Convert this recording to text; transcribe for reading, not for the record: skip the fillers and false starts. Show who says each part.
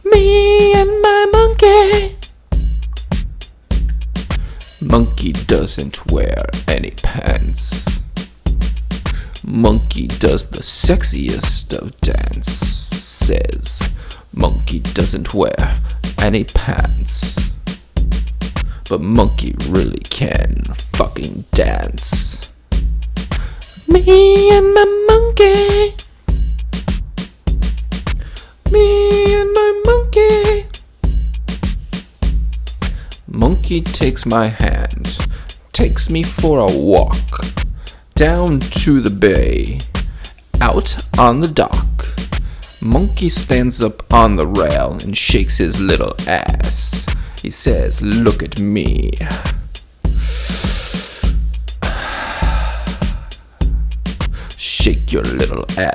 Speaker 1: Me and my monkey. Monkey doesn't wear any pants. Monkey does the sexiest of dances. Monkey doesn't wear any pants. But monkey really can fucking dance. Me and my monkey. Me and my monkey. Monkey takes my hand, takes me for a walk, down to the bay, out on the dock. Monkey stands up on the rail and shakes his little ass. He says, "Look at me." Shake your little ass.